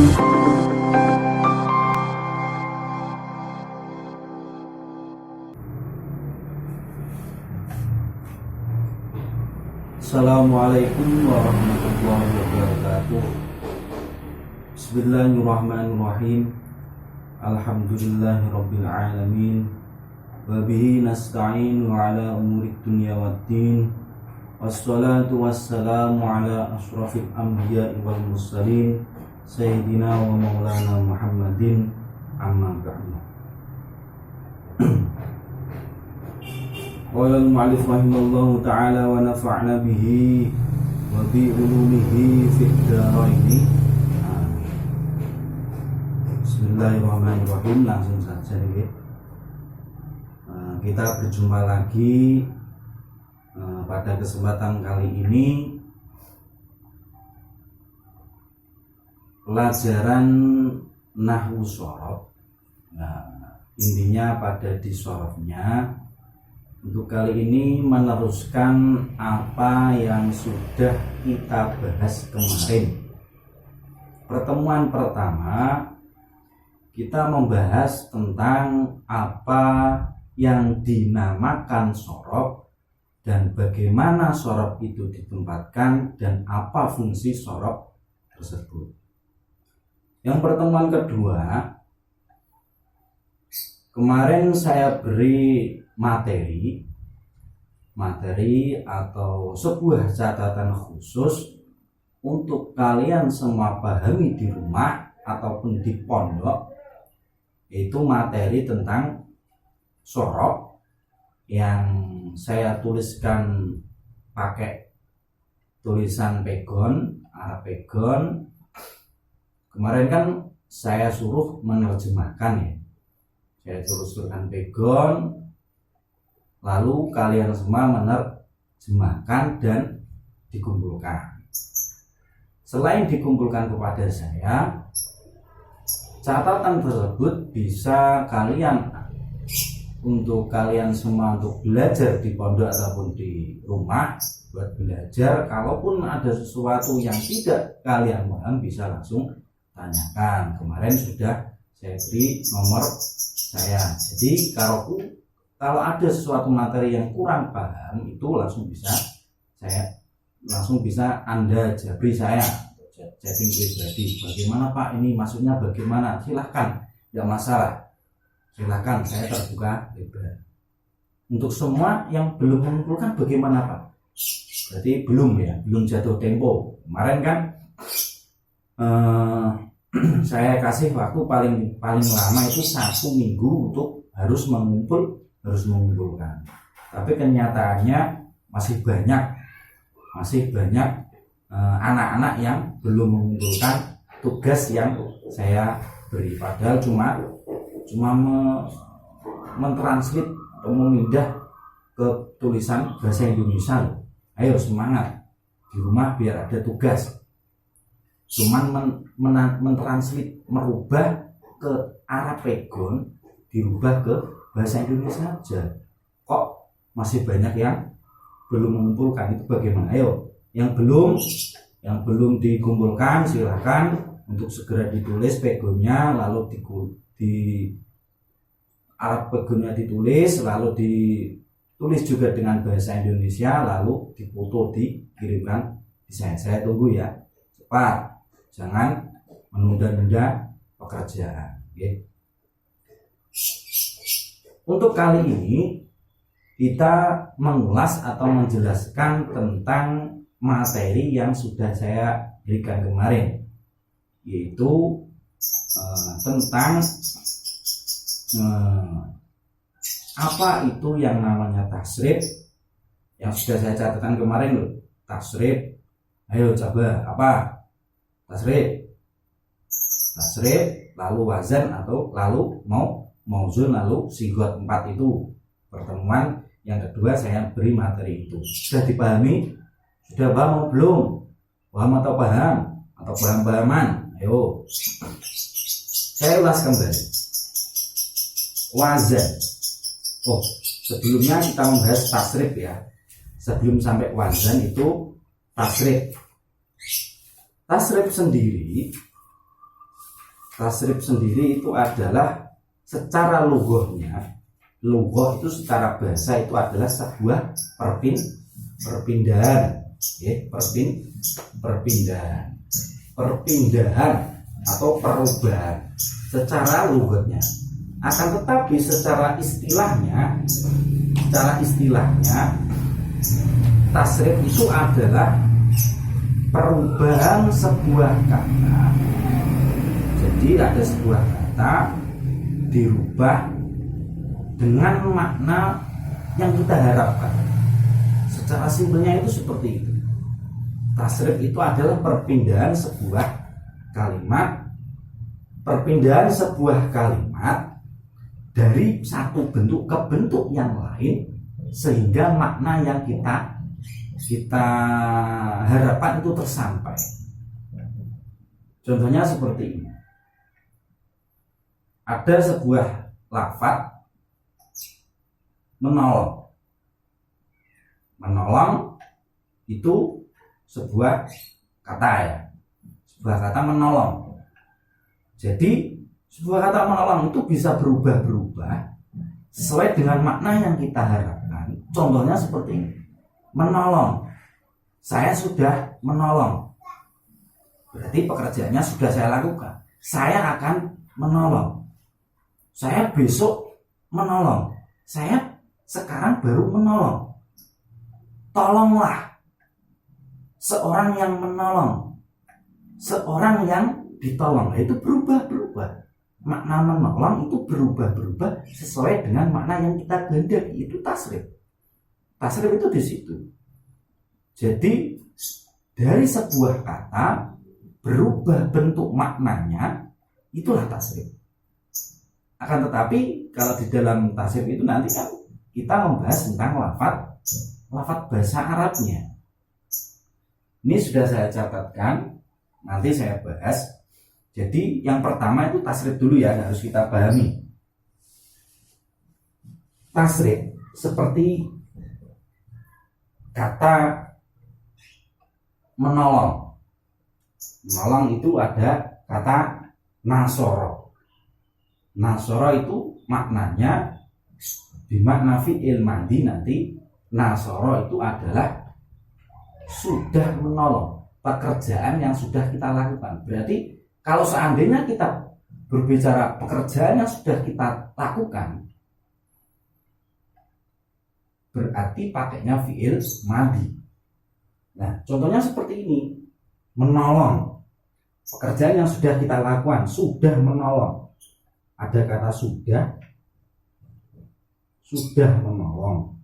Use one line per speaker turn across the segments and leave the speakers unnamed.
Assalamualaikum warahmatullahi wabarakatuh. Bismillahirrahmanirrahim. Alhamdulillahirabbil alamin. Wa bihi nasta'in wa ala umurid dunya waddin. Wassalatu wassalamu ala asyrafil anbiya'i wal mursalin sayyidina wa maulana Muhammadin amma ba'du. Qala al-mu'allif rahimahullahu ta'ala wa nafa'na bihi wa bi ulumihi fid dharain. Bismillahirrahmanirrahim. Langsung saja nih. Kita berjumpa lagi pada kesempatan kali ini pelajaran nahwu shorof. Intinya pada di shorofnya. Untuk kali ini meneruskan apa yang sudah kita bahas kemarin. Pertemuan pertama kita membahas tentang apa yang dinamakan shorof dan bagaimana shorof itu ditempatkan dan apa fungsi shorof tersebut. Yang pertemuan kedua, kemarin saya beri materi atau sebuah catatan khusus untuk kalian semua pahami di rumah ataupun di pondok, yaitu materi tentang shorof yang saya tuliskan pakai tulisan pegon, Arab pegon. Kemarin kan saya suruh menerjemahkan ya, saya tuliskan pegon. Lalu kalian semua menerjemahkan dan dikumpulkan. Selain dikumpulkan kepada saya, catatan tersebut bisa untuk kalian semua untuk belajar di pondok ataupun di rumah buat belajar. Kalaupun ada sesuatu yang tidak kalian paham bisa langsung tanyakan. Kemarin sudah saya beri nomor saya. Jadi kalau ada sesuatu materi yang kurang paham itu langsung bisa Anda jabri saya, chatting pribadi. Bagaimana Pak ini maksudnya bagaimana? Silahkan, tidak masalah. Silahkan, saya terbuka lebar. Untuk semua yang belum mengumpulkan bagaimana Pak? Berarti belum jatuh tempo. Kemarin kan saya kasih waktu paling lama itu 1 minggu untuk harus mengumpulkan. Tapi kenyataannya masih banyak anak-anak yang belum mengumpulkan tugas yang saya beri. Padahal cuma mentranslate atau memindah ke tulisan bahasa Indonesia. Ayo semangat di rumah biar ada tugas. Cuman mentranslate, merubah ke Arab pegon, dirubah ke bahasa Indonesia saja. Kok masih banyak yang belum mengumpulkan, itu bagaimana? Ayo, yang belum dikumpulkan silakan untuk segera ditulis pegonnya, lalu di Arab pegonnya ditulis, lalu ditulis juga dengan bahasa Indonesia, lalu difoto dikirimkan di saya tunggu ya, cepat, jangan menunda-nunda pekerjaan. Okay. Untuk kali ini kita mengulas atau menjelaskan tentang materi yang sudah saya berikan kemarin, yaitu tentang apa itu yang namanya tasrif yang sudah saya catatkan kemarin loh. Tasrif, ayo coba apa? Tasrif, lalu wazan atau lalu mauzun, lalu sigot 4 itu. Pertemuan yang kedua saya beri materi itu. Sudah dipahami? Sudah paham atau belum? Paham atau paham? Atau paham-pahaman? Ayo saya ulas kembali. Wazan. Sebelumnya kita membahas tasrif ya. Sebelum sampai wazan itu tasrif. Tasrif sendiri Tasrif sendiri itu adalah secara lughahnya, lughah itu secara bahasa itu adalah sebuah perpindahan, ya, perpindahan atau perubahan secara lughahnya. Akan tetapi secara istilahnya tasrif itu adalah perubahan sebuah kata. Jadi ada sebuah kata dirubah dengan makna yang kita harapkan. Secara simpelnya itu seperti itu. Tasrif itu adalah perpindahan sebuah kalimat dari satu bentuk ke bentuk yang lain, sehingga makna yang kita harapkan itu tersampai. Contohnya seperti ini. Ada sebuah lafaz menolong. Menolong itu sebuah kata, ya. Sebuah kata menolong. Jadi sebuah kata menolong itu bisa berubah-berubah sesuai dengan makna yang kita harapkan. Contohnya seperti ini. Menolong. Saya sudah menolong. Berarti pekerjaannya sudah saya lakukan. Saya akan menolong. Saya besok menolong. Saya sekarang baru menolong. Tolonglah. Seorang yang menolong. Seorang yang ditolong. Itu berubah-berubah. Makna menolong itu berubah-berubah sesuai dengan makna yang kita kehendaki. Itu tasrif. Tasrif itu di situ. Jadi dari sebuah kata berubah bentuk maknanya, itulah tasrif. Akan tetapi kalau di dalam tasrif itu nanti kan kita membahas tentang lafaz bahasa Arabnya. Ini sudah saya catatkan, nanti saya bahas. Jadi yang pertama itu tasrif dulu, ya, harus kita pahami. Tasrif seperti kata menolong. Menolong itu ada kata nasoro. Nasoro itu maknanya bimakna fi'il madi, nanti nasoro itu adalah sudah menolong, pekerjaan yang sudah kita lakukan. Berarti kalau seandainya kita berbicara pekerjaan yang sudah kita lakukan, berarti pakainya fi'il madi. Nah, contohnya seperti ini. Menolong. Pekerjaan yang sudah kita lakukan, sudah menolong. Ada kata sudah menolong.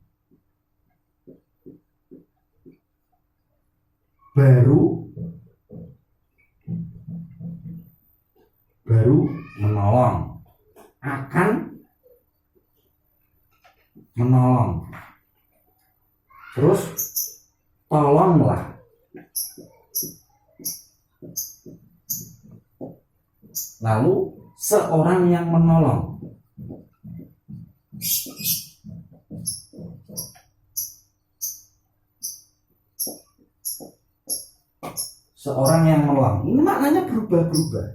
Baru menolong. Akan menolong. Terus tolonglah. Lalu seorang yang menolong. Seorang yang menolong. Ini maknanya berubah-berubah.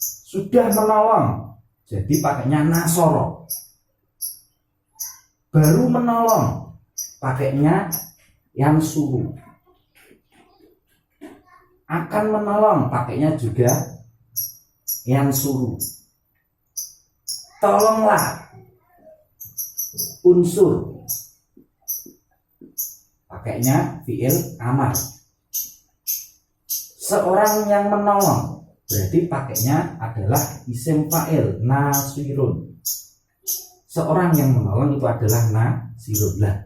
Sudah menolong, jadi pakainya nasoro. Baru menolong, pakainya yang suruh. Akan menolong, pakainya juga yang suruh. Tolonglah, unsur, pakainya fi'il amar. Seorang yang menolong, berarti pakainya adalah isim fa'il, nasirun. Seorang yang menolong itu adalah nasirun. Lah,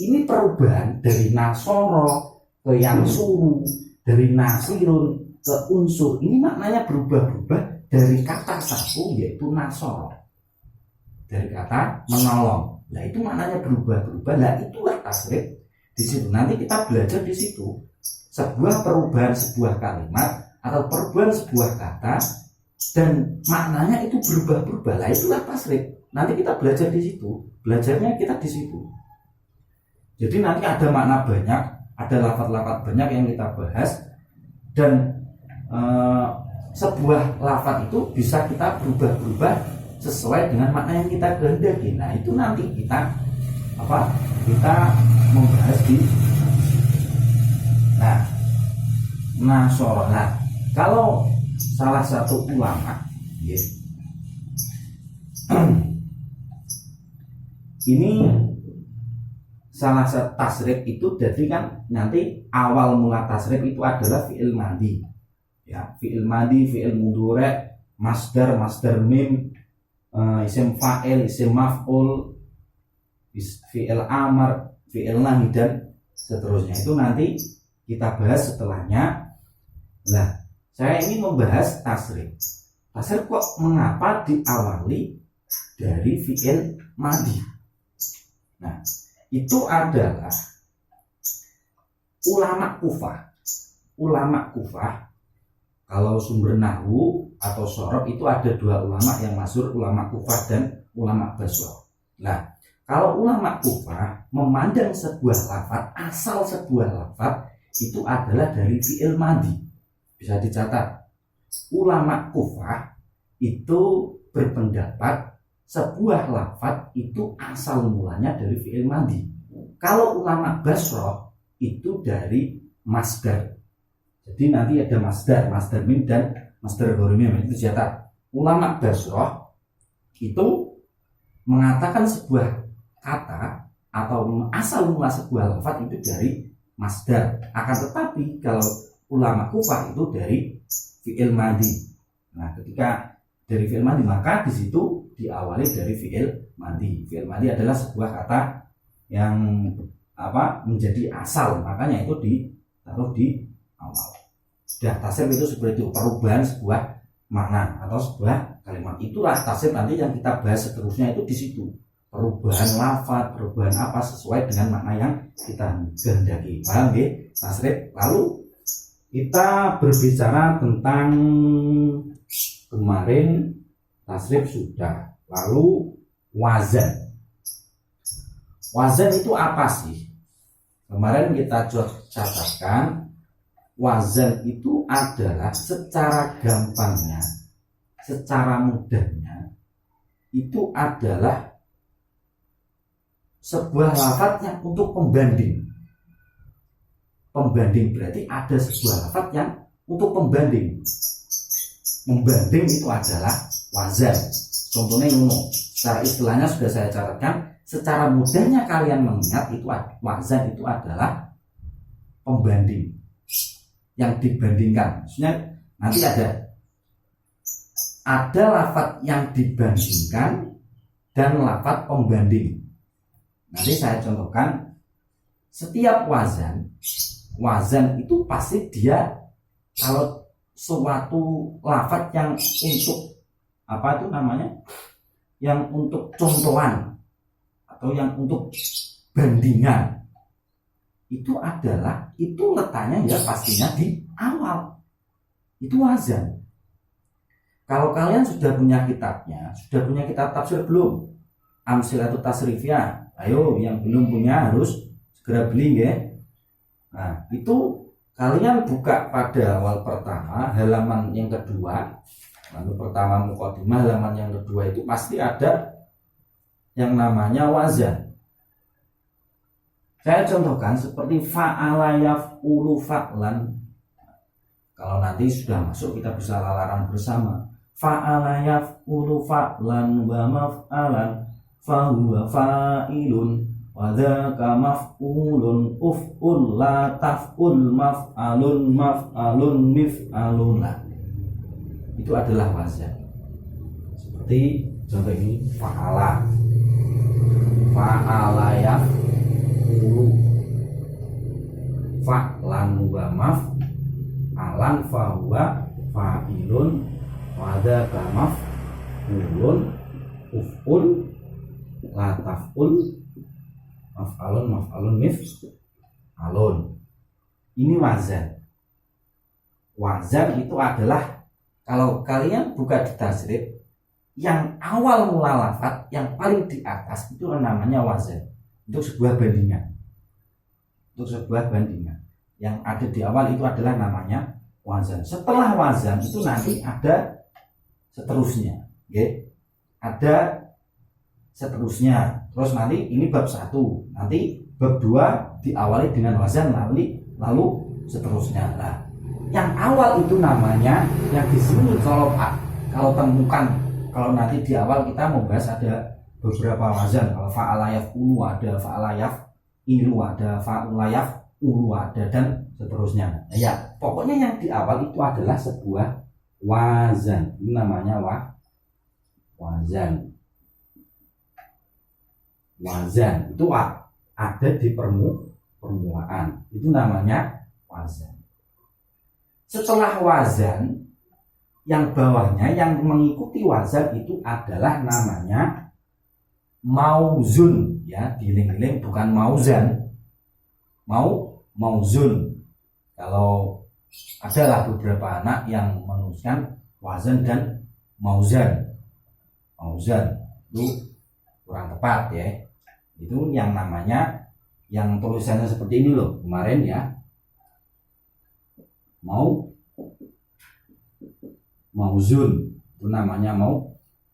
ini perubahan dari nasoro ke yang suruh, dari nasirun ke unsur. Ini maknanya berubah-berubah dari kata satu, yaitu nasoro, dari kata menolong. Nah, itu maknanya berubah-berubah. Nah, itulah tasrif di situ. Nanti kita belajar di situ. Sebuah perubahan sebuah kalimat atau perubahan sebuah kata dan maknanya itu berubah-berubah. Lah, itulah tasrif. Nanti kita belajar di situ. Belajarnya kita di situ. Jadi nanti ada makna banyak, ada lafaz-lafaz banyak yang kita bahas, dan sebuah lafaz itu bisa kita berubah-ubah sesuai dengan makna yang kita kehendaki. Nah, itu nanti kita membahas di nasyara. Nah, kalau salah satu ulama ya, ini salah satu tasrif itu, jadi kan nanti awal mula tasrif itu adalah fi'il madhi ya, fi'il madhi, fi'il mudhari, masdar, masdar mim, isim fa'il, isim maf'ul, fi'il amar, fi'il nahi, dan seterusnya. Itu nanti kita bahas setelahnya. Nah, saya ingin membahas tasrif. Tasrif kok mengapa diawali dari fi'il madhi? Nah, itu adalah ulama Kufah. Ulama Kufah, kalau sumber nahwu atau sorof itu ada dua ulama yang masyhur, ulama Kufah dan ulama Basrah. Nah, kalau ulama Kufah memandang sebuah lafaz, asal sebuah lafaz itu adalah dari fi'il madhi. Bisa dicatat, ulama Kufah itu berpendapat sebuah lafaz itu asal mulanya dari fi'il madhi. Kalau ulama Basrah itu dari masdar. Jadi nanti ada masdar, masdar mim dan masdar ghairi mim, itu dicatat. Ulama Basrah itu mengatakan sebuah kata atau asal mula sebuah lafaz itu dari masdar. Akan tetapi kalau ulama Kufah itu dari fi'il madhi. Nah, ketika dari fi'il madhi, maka di situ diawali dari fi'il madhi. Fi'il madhi adalah sebuah kata yang menjadi asal, makanya itu ditaruh di awal. Sudah, tasrif itu seperti itu, perubahan sebuah makna atau sebuah kalimat. Itulah tasrif nanti yang kita bahas seterusnya, itu di situ. Perubahan lafaz, perubahan apa sesuai dengan makna yang kita kehendaki. Paham ya? Tasrif. Lalu kita berbicara tentang kemarin tasrif sudah. Lalu wazan. Wazan itu apa sih? Kemarin kita catatkan, wazan itu adalah secara gampangnya, secara mudahnya, itu adalah sebuah lafaz yang untuk pembanding. Pembanding berarti ada sebuah lafaz yang untuk pembanding. Membanding itu adalah wazan. Contohnya ini, secara istilahnya sudah saya catatkan. Secara mudahnya kalian mengingat itu wazan itu adalah pembanding yang dibandingkan. Maksudnya nanti ada lafaz yang dibandingkan dan lafaz pembanding. Nanti saya contohkan, setiap wazan itu pasti dia, kalau suatu lafaz yang untuk yang untuk contohan atau yang untuk bandingan, itu letaknya ya pastinya di awal. Itu wazan. Kalau kalian sudah punya kitabnya, sudah punya kitab tafsir belum? Amsilatut Tasrifiyah. Ayo, yang belum punya harus segera beli ya. Nah, itu kalian buka pada awal pertama, halaman yang kedua. Lalu pertama muqaddimah, halaman yang kedua itu pasti ada yang namanya wazan. Saya contohkan seperti fa'ala yaf'ulu fa'lan. Kalau nanti sudah masuk kita bisa lalaran bersama. Fa'ala yaf'ulu fa'lan wa maf'alan fahuwa fa'ilun wa dzaka maf'ulun uf'ul la taf'ul maf'alun maf'alun mif'alun. Itu adalah wazan. Seperti contoh ini, fa'ala yaf'ulu fa'lan wa maf'alan fahuwa fa'ilun wa dzaka maf'ulun uf'ul la taf'ul maf'alun mif'alun. Ini wazan. Wazan itu adalah, kalau kalian buka di tasrif, yang awal mula lafaz yang paling di atas itu namanya wazan. Untuk sebuah bandingan. Yang ada di awal itu adalah namanya wazan. Setelah wazan itu nanti ada seterusnya, okay? Ada seterusnya. Terus nanti ini bab 1, nanti bab 2 diawali dengan wazan, lalu seterusnya. Nah, yang awal itu namanya, yang di sini kalau temukan, kalau nanti di awal kita membahas ada beberapa wazan. Kalau fa'alayaf ulu ada, fa'alayaf ilu ada, fa'ulayaf ulu ada, dan seterusnya. Nah, ya, pokoknya yang di awal itu adalah sebuah wazan. Ini namanya wazan. Wazan itu ada di permulaan. Itu namanya wazan. Setelah wazan, yang bawahnya yang mengikuti wazan itu adalah namanya mauzun, ya, diling-iling bukan mauzan. Mauzun. Kalau adalah beberapa anak yang menuliskan wazan dan mauzan itu kurang tepat, ya. Itu yang namanya, yang tulisannya seperti ini loh kemarin, ya, mauzun, itu namanya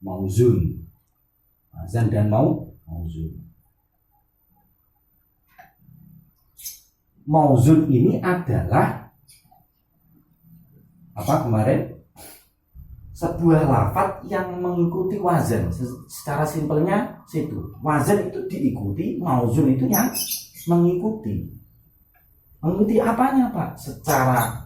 mauzun, wazan dan mauzun. Mauzun ini adalah apa kemarin? Sebuah lafaz yang mengikuti wazan. Secara simpelnya situ. Wazan itu diikuti, mauzun itu yang mengikuti. Mengikuti apanya, Pak? Secara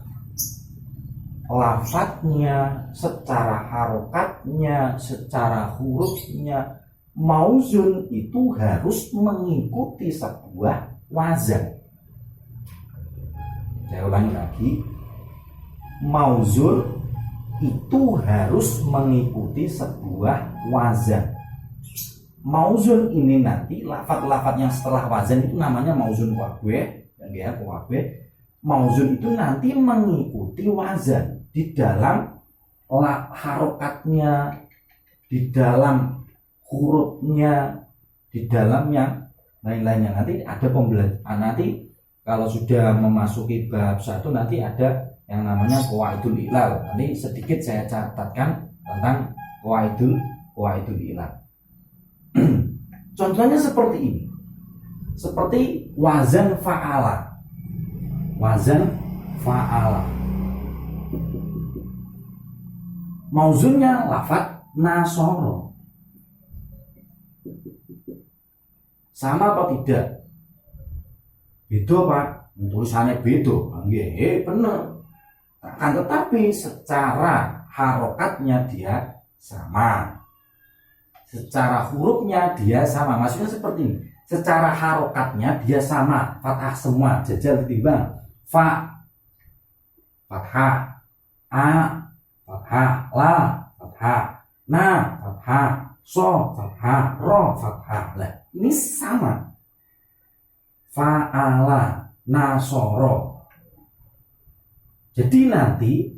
lafaznya, secara harokatnya, secara hurufnya. Mauzun itu harus mengikuti sebuah wazan. Saya ulangi lagi. Mauzun itu harus mengikuti sebuah wazan. Mauzun ini nanti lafaz-lafaz yang setelah wazan itu namanya mauzun waqwe, ya, waqwe. Mauzun itu nanti mengikuti wazan di dalam harokatnya, di dalam hurufnya, di dalam yang lain-lainnya. Nanti ada pembelajaran. Nanti kalau sudah memasuki bab 1 nanti ada yang namanya qawaidul ilal. Nanti sedikit saya catatkan tentang qawaidul ilal. Contohnya seperti ini. Seperti wazan fa'ala. Wazan fa'ala. Mauzunnya lafaz nasoro. Sama apa tidak? Beda, Pak. Tulisannya beda. Nggih, bener. Akan tetapi secara harokatnya dia sama, secara hurufnya dia sama. Maksudnya seperti ini, secara harokatnya dia sama, fathah semua, jajal ketimbang fa, fathah, a, fathah, la, fathah, na, fathah, so, fathah, ro, fathah. Nah, ini sama. Fa'ala, nasoro. Jadi nanti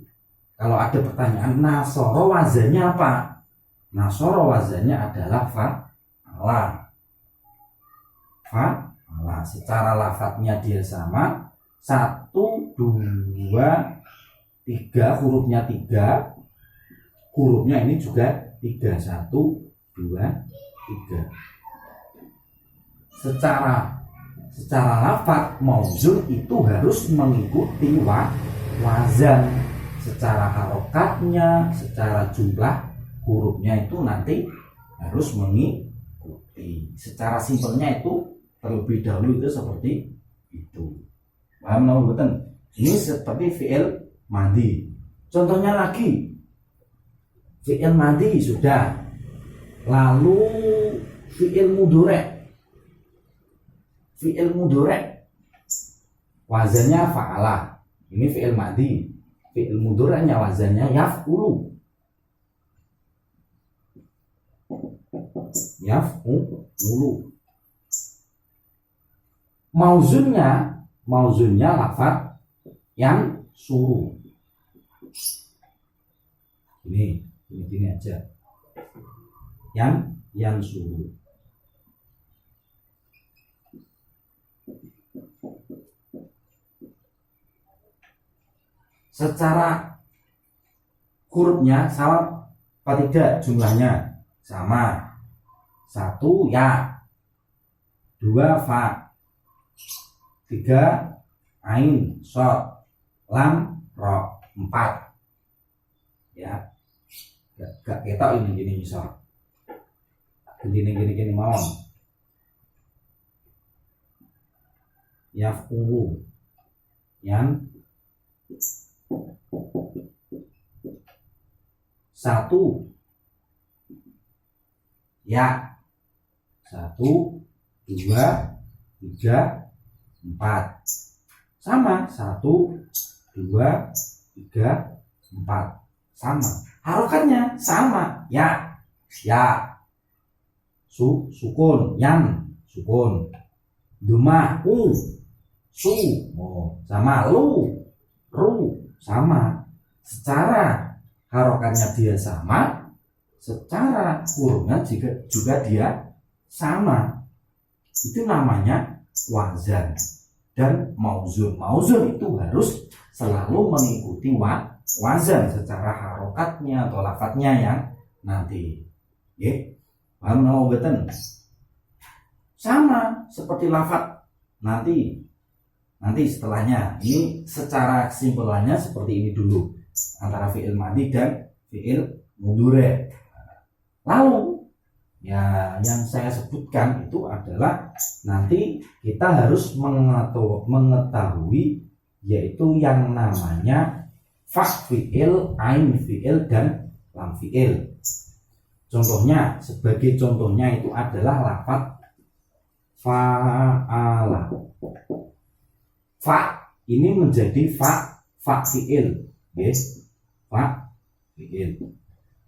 kalau ada pertanyaan nasoro wazannya apa? Nasoro wazannya adalah fa'ala. Fa'ala. Secara lafadznya dia sama. 1, 2, 3, hurufnya 3. Hurufnya ini juga 3. 1, 2, 3. Secara lafadz mauzun itu harus mengikuti wazan. Secara harokatnya, secara jumlah hurufnya itu nanti harus mengikuti. Secara simpelnya itu terlebih dahulu itu seperti itu. Paham nggak, betul? Ini seperti fi'il madhi. Contohnya lagi, fi'il madhi sudah. Lalu fi'il mudhari'. Fi'il mudhari' wazannya fa'ala. Ini fi'il madhi. Fi'il mudhari'nya wazannya yaf'ulu. Yaf'ulu. Mauzunnya lafaz yang suruh. Ini aja. Yang suruh. secara hurufnya sama apa tidak jumlahnya? Sama. 1 ya, 2 fa, 3 ain shad, lam ro, 4 ya. Gak ketok ini gini misal gini mawon yaf'ulu yang 1 ya, 1 2 3 4 sama, 1 2 3 4 sama, harokatnya sama, ya sukun, yan sukun, dumah su sama, ru sama. Secara harokatnya dia sama, secara hurufnya juga dia sama. Itu namanya wazan dan mauzun. Mauzun itu harus selalu mengikuti wazan secara harokatnya atau lafadznya yang nanti. Paham no beten? Sama seperti lafadz nanti setelahnya. Ini secara kesimpulannya seperti ini dulu antara fi'il madhi dan fi'il mudhari'. Lalu ya yang saya sebutkan itu adalah nanti kita harus mengetahui yaitu yang namanya fa fi'il, ain fi'il dan lam fi'il. Contohnya, sebagai contohnya itu adalah lafadz fa'ala. Fa ini menjadi fa fi'il, fa fi'il.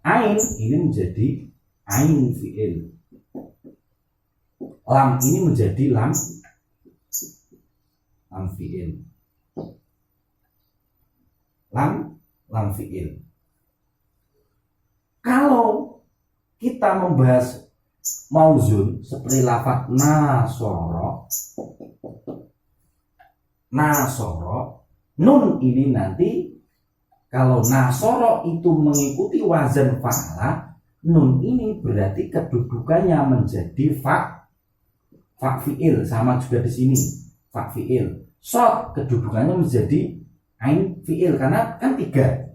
Ain ini menjadi ain fi'il. Lam ini menjadi lam fi'il. Lam fi'il. Kalau kita membahas mauzun seperti lafadz nasoro, nun ini nanti kalau nasoro itu mengikuti wazan fa'ala, nun ini berarti kedudukannya menjadi fa fi'il, sama juga di sini fa fi'il. Shad kedudukannya menjadi ain fi'il karena kan tiga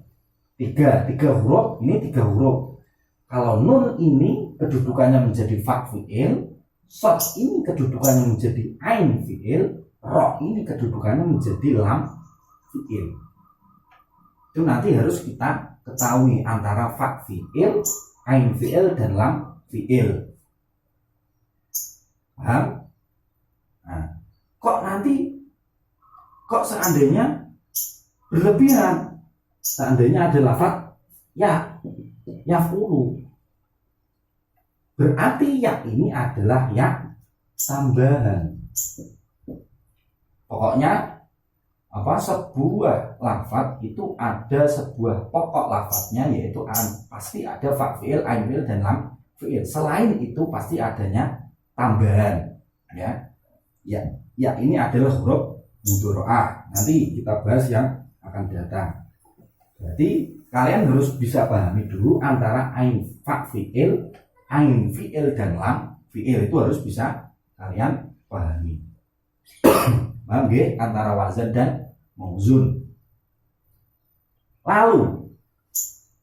huruf, ini 3 huruf. Kalau nun ini kedudukannya menjadi fa fi'il, shad ini kedudukannya menjadi ain fi'il, ro ini kedudukannya menjadi lam fi'il. Itu nanti harus kita ketahui antara fa fi'il, ain fi'il dan lam fi'il. Paham? Nah, kok seandainya berlebihan, seandainya ada lafadz yaf'ulu, berarti ya ini adalah ya tambahan. Pokoknya sebuah lafadz itu ada sebuah pokok lafadznya, yaitu pasti ada fa fi'il, ain fi'il dan lam fi'il. Selain itu pasti adanya tambahan. Ya ini adalah huruf mudhari'ah. Nanti kita bahas yang akan datang. Berarti kalian harus bisa pahami dulu antara ain fa fi'il, ain fi'il dan lam fi'il, itu harus bisa kalian pahami. Paham nggih antara wazan dan mauzun. Lalu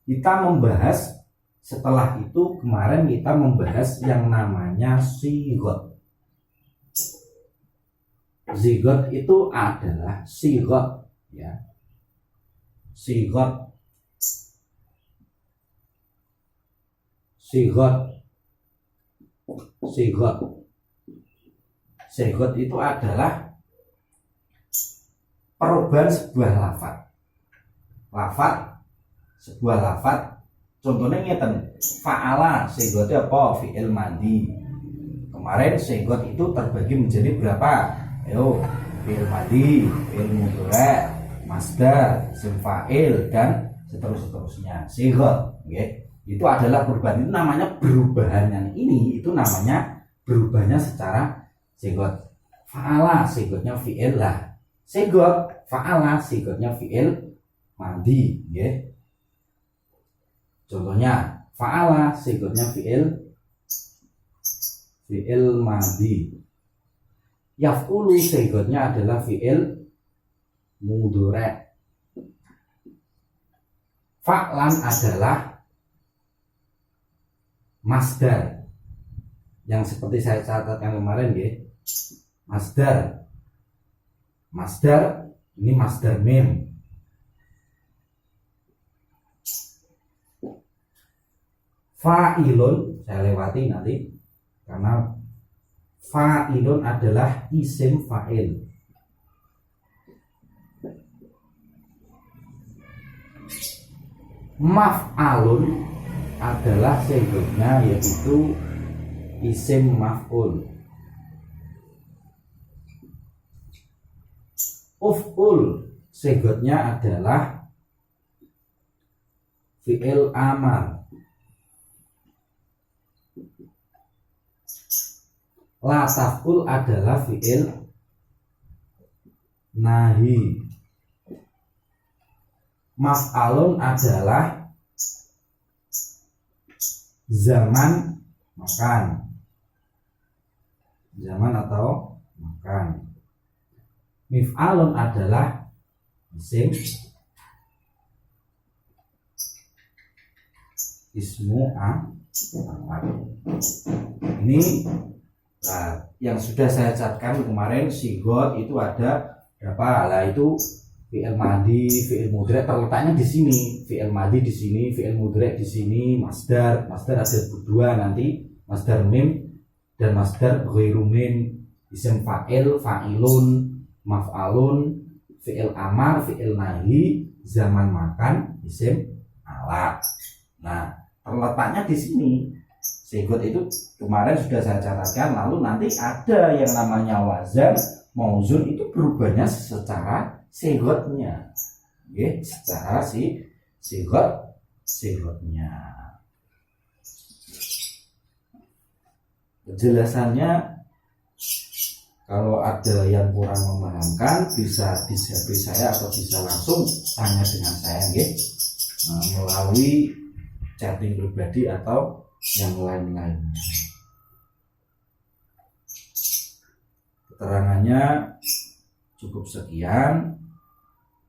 kita membahas, setelah itu kemarin kita membahas yang namanya sigot. Sigot itu adalah sigot, ya. Sigot itu adalah perubahan sebuah sebuah lafadz. Contohnya ngeten, fa'ala sigotnya apa? Fi'il madhi. Kemarin sigot itu terbagi menjadi berapa? Ayo, fi'il madhi, fi'il mudhari', masdar, isim fa'il dan seterusnya. Sigot, okay. Itu adalah perubahan. Itu namanya perubahan yang ini, itu namanya berubahnya secara sigot. Fa'ala sigotnya fi'il lah. Sigot fa'ala sigotnya fi'il madi, nggih. Contohnya fa'ala sigotnya fi'il madi. Yaf'ulu sigotnya adalah fi'il mudhari'. Fa'lan adalah masdar yang seperti saya catatkan kemarin, nggih. Masdar ini masdar mim. Fa'ilun saya lewati nanti karena fa'ilun adalah isim fa'il. Maf'alun adalah sigotnya yaitu isim maf'ul. Uf'ul sigotnya adalah fi'il amar. La taf'ul adalah fi'il nahi. Maf'alun adalah zaman makan. Zaman atau makan. Mif'alun adalah isim ismu amar. Ini yang sudah saya catatkan kemarin sigot itu ada berapa? Lah itu fi'il madi, fi'il mudhari' terletaknya di sini. Fi'il madi di sini, fi'il mudhari' di sini, masdar ada dua nanti, masdar mim dan masdar ghairu mim, isim fa'il, fa'ilun, maf'alun, fi'il amar, fi'il nahi, zaman makan, isim ala. Nah, terletaknya di sini. Sigot itu kemarin sudah saya catatkan. Lalu nanti ada yang namanya wazan, mauzun, itu berubahnya secara sigotnya, okay? Secara sigotnya. Penjelasannya kalau ada yang kurang memahamkan bisa dijawab saya atau bisa langsung tanya dengan saya, okay? Melalui chatting pribadi atau yang lain-lainnya. Keterangannya cukup sekian,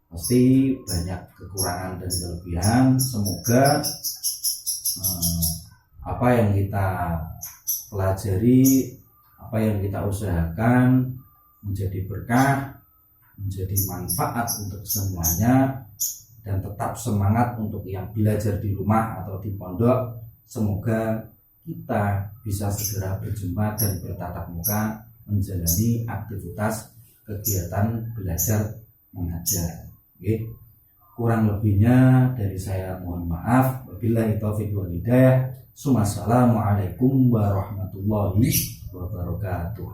pasti banyak kekurangan dan kelebihan. Semoga apa yang kita pelajari, apa yang kita usahakan menjadi berkah, menjadi manfaat untuk semuanya, dan tetap semangat untuk yang belajar di rumah atau di pondok. Semoga kita bisa segera berjumpa dan bertatap muka menjalani aktivitas kegiatan belajar mengajar. Oke. Kurang lebihnya dari saya mohon maaf. Wabillahi taufiq wal hidayah. Assalamualaikum warahmatullahi wabarakatuh.